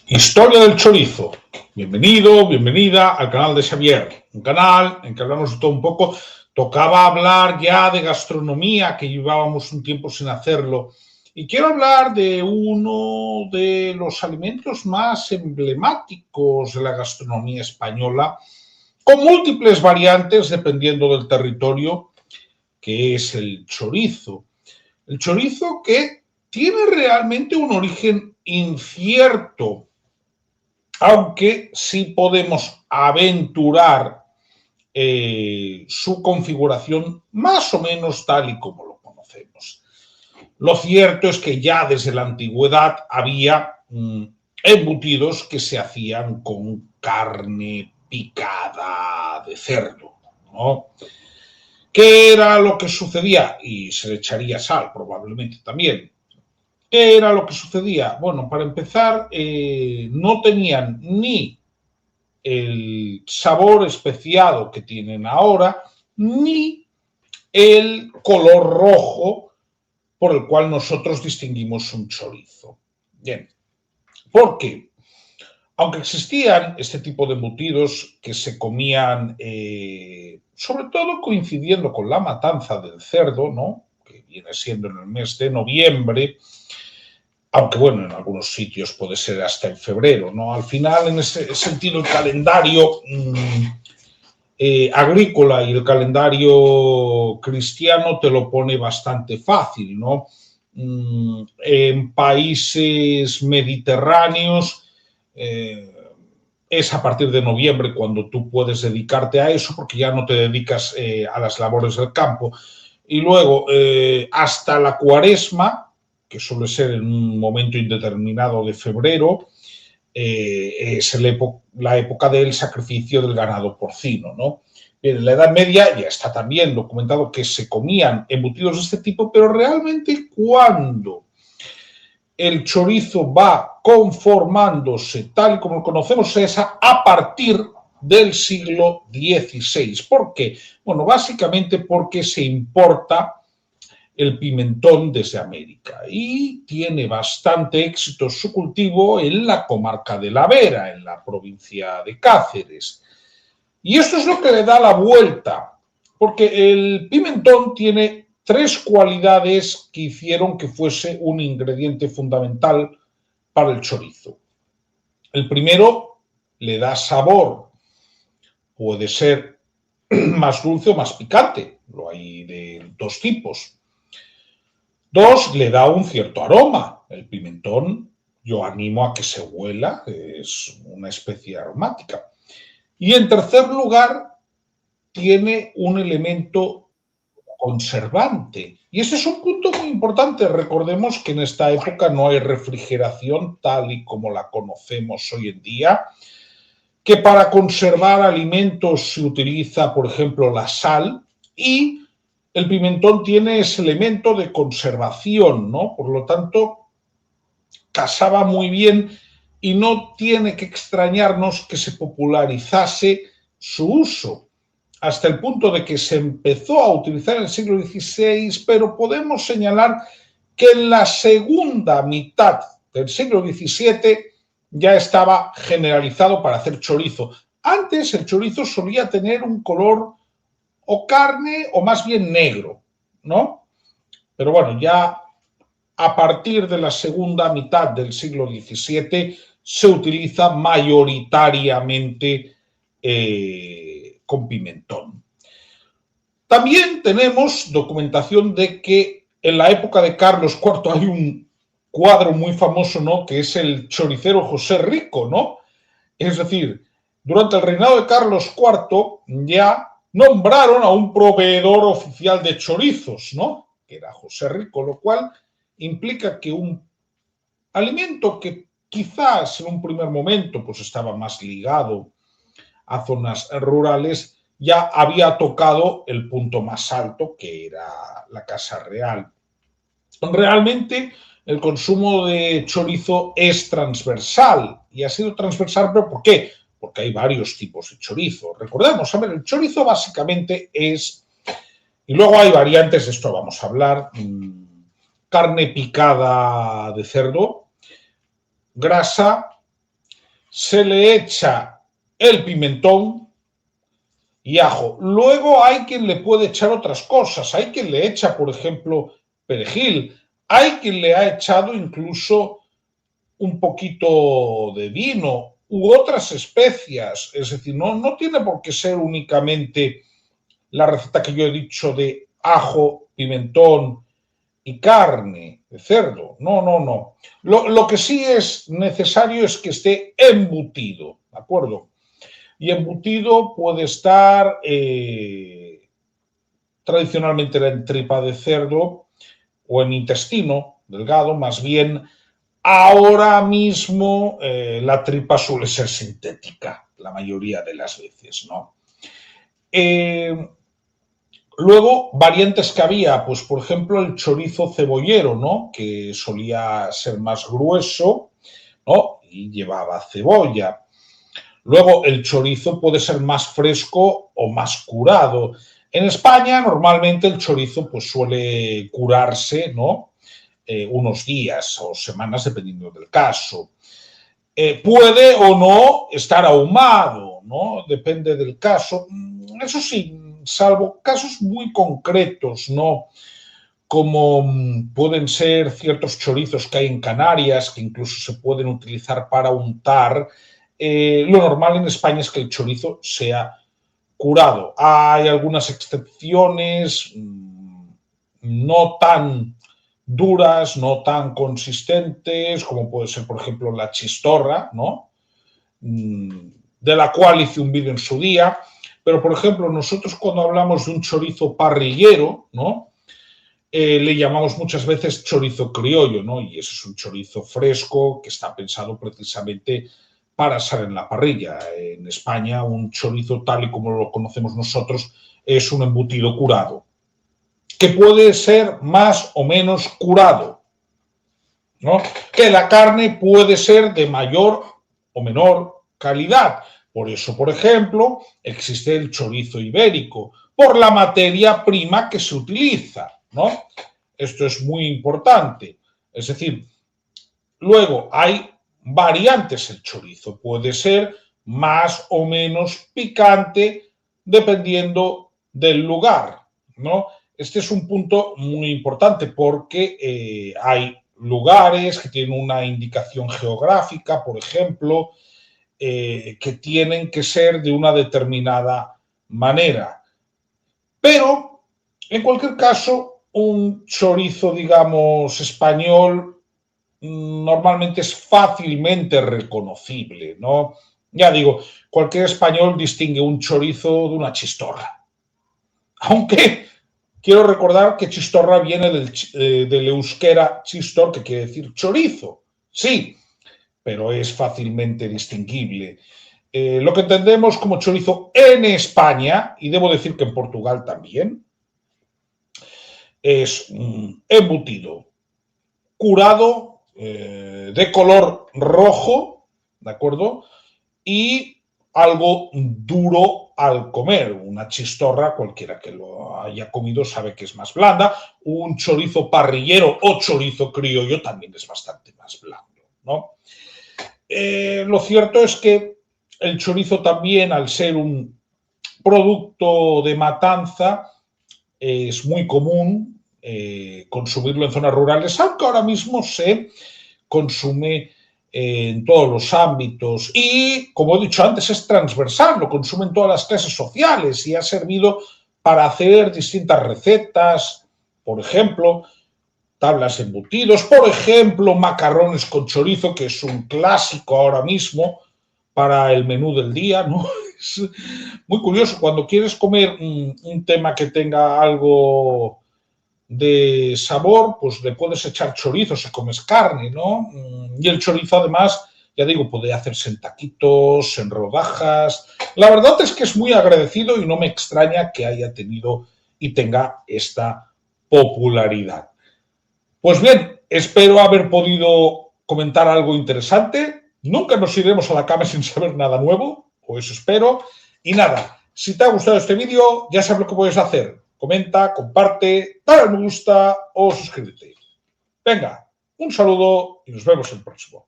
Historia del chorizo. Bienvenido, bienvenida al canal de Xavier, un canal en que hablamos de todo un poco. Tocaba hablar ya de gastronomía, que llevábamos un tiempo sin hacerlo. Y quiero hablar de uno de los alimentos más emblemáticos de la gastronomía española, con múltiples variantes dependiendo del territorio, que es el chorizo. El chorizo que tiene realmente un origen incierto, aunque sí podemos aventurar su configuración más o menos tal y como lo conocemos. Lo cierto es que ya desde la antigüedad había embutidos que se hacían con carne picada de cerdo, ¿no? ¿Qué era lo que sucedía? Y se le echaría sal probablemente también. ¿Qué era lo que sucedía? Bueno, para empezar, no tenían ni el sabor especiado que tienen ahora, ni el color rojo por el cual nosotros distinguimos un chorizo. Bien, ¿por qué? Aunque existían este tipo de embutidos que se comían, sobre todo coincidiendo con la matanza del cerdo, ¿no?, que viene siendo en el mes de noviembre, aunque bueno, en algunos sitios puede ser hasta en febrero, ¿no? Al final, en ese sentido, el calendario agrícola y el calendario cristiano te lo pone bastante fácil, ¿no? En países mediterráneos es a partir de noviembre cuando tú puedes dedicarte a eso, porque ya no te dedicas a las labores del campo. Y luego, hasta la Cuaresma, que suele ser en un momento indeterminado de febrero, es la época del sacrificio del ganado porcino, ¿no? Bien, en la Edad Media ya está también documentado que se comían embutidos de este tipo, pero realmente cuando el chorizo va conformándose tal y como lo conocemos es a partir del siglo XVI. ¿Por qué? Bueno, básicamente porque se importa el pimentón desde América y tiene bastante éxito su cultivo en la comarca de La Vera, en la provincia de Cáceres. Y esto es lo que le da la vuelta, porque el pimentón tiene tres cualidades que hicieron que fuese un ingrediente fundamental para el chorizo. El primero, le da sabor. Puede ser más dulce o más picante, lo hay de dos tipos. Dos, le da un cierto aroma. El pimentón, yo animo a que se huela, es una especie aromática. Y en tercer lugar, tiene un elemento conservante. Y ese es un punto muy importante. Recordemos que en esta época no hay refrigeración tal y como la conocemos hoy en día, que para conservar alimentos se utiliza, por ejemplo, la sal, y el pimentón tiene ese elemento de conservación, ¿no? Por lo tanto, casaba muy bien y no tiene que extrañarnos que se popularizase su uso, hasta el punto de que se empezó a utilizar en el siglo XVI, pero podemos señalar que en la segunda mitad del siglo XVII ya estaba generalizado para hacer chorizo. Antes el chorizo solía tener un color o carne o más bien negro, ¿no? Pero bueno, ya a partir de la segunda mitad del siglo XVII se utiliza mayoritariamente con pimentón. También tenemos documentación de que en la época de Carlos IV hay un cuadro muy famoso, ¿no?, que es el choricero José Rico, ¿no? Es decir, durante el reinado de Carlos IV ya nombraron a un proveedor oficial de chorizos, ¿no?, que era José Rico, lo cual implica que un alimento que quizás en un primer momento pues estaba más ligado a zonas rurales, ya había tocado el punto más alto, que era la Casa Real. Realmente el consumo de chorizo es transversal, y ha sido transversal, ¿pero por qué? Porque hay varios tipos de chorizo. Recordemos, a ver, el chorizo básicamente es, y luego hay variantes, de esto vamos a hablar, carne picada de cerdo, grasa, se le echa el pimentón y ajo. Luego hay quien le puede echar otras cosas. Hay quien le echa, por ejemplo, perejil. Hay quien le ha echado incluso un poquito de vino u otras especias. Es decir, no tiene por qué ser únicamente la receta que yo he dicho de ajo, pimentón y carne de cerdo. No. Lo que sí es necesario es que esté embutido, ¿de acuerdo? Y embutido puede estar tradicionalmente en tripa de cerdo o en intestino delgado, más bien ahora mismo la tripa suele ser sintética la mayoría de las veces, ¿no? Luego, variantes que había, pues por ejemplo el chorizo cebollero, ¿no? Que solía ser más grueso, ¿no? Y llevaba cebolla. Luego, el chorizo puede ser más fresco o más curado. En España, normalmente el chorizo pues, suele curarse, ¿no? Unos días o semanas, dependiendo del caso. Puede o no estar ahumado, ¿no? Depende del caso. Eso sí, salvo casos muy concretos, ¿no? Como pueden ser ciertos chorizos que hay en Canarias, que incluso se pueden utilizar para untar. Lo normal en España es que el chorizo sea curado. Hay algunas excepciones no tan duras, no tan consistentes, como puede ser, por ejemplo, la chistorra, ¿no? De la cual hice un vídeo en su día. Pero, por ejemplo, nosotros cuando hablamos de un chorizo parrillero, ¿no? Le llamamos muchas veces chorizo criollo, ¿no? Y ese es un chorizo fresco que está pensado precisamente para asar en la parrilla. En España, un chorizo tal y como lo conocemos nosotros es un embutido curado, que puede ser más o menos curado, ¿no? Que la carne puede ser de mayor o menor calidad. Por eso, por ejemplo, existe el chorizo ibérico, por la materia prima que se utiliza, ¿no? Esto es muy importante. Es decir, luego hay variantes el chorizo. Puede ser más o menos picante dependiendo del lugar, ¿no? Este es un punto muy importante porque hay lugares que tienen una indicación geográfica, por ejemplo, que tienen que ser de una determinada manera. Pero, en cualquier caso, un chorizo, digamos, español normalmente es fácilmente reconocible, ¿no? Ya digo, cualquier español distingue un chorizo de una chistorra. Aunque quiero recordar que chistorra viene del euskera chistor, que quiere decir chorizo. Sí, pero es fácilmente distinguible. Lo que entendemos como chorizo en España, y debo decir que en Portugal también, es embutido, curado, de color rojo, ¿de acuerdo? Y algo duro al comer. Una chistorra, cualquiera que lo haya comido sabe que es más blanda. Un chorizo parrillero o chorizo criollo también es bastante más blando, ¿no? Lo cierto es que el chorizo también, al ser un producto de matanza, es muy común consumirlo en zonas rurales, aunque ahora mismo se consume en todos los ámbitos y, como he dicho antes, es transversal, lo consumen todas las clases sociales y ha servido para hacer distintas recetas, por ejemplo, tablas de embutidos, por ejemplo, macarrones con chorizo, que es un clásico ahora mismo para el menú del día, ¿no? Es muy curioso, cuando quieres comer un tema que tenga algo de sabor, pues le puedes echar chorizo si comes carne, ¿no? Y el chorizo, además, ya digo, puede hacerse en taquitos, en rodajas. La verdad es que es muy agradecido y no me extraña que haya tenido y tenga esta popularidad. Pues bien, espero haber podido comentar algo interesante. Nunca nos iremos a la cama sin saber nada nuevo, o eso espero. Y nada, si te ha gustado este vídeo, ya sabes lo que puedes hacer. Comenta, comparte, dale al me gusta o suscríbete. Venga, un saludo y nos vemos en el próximo.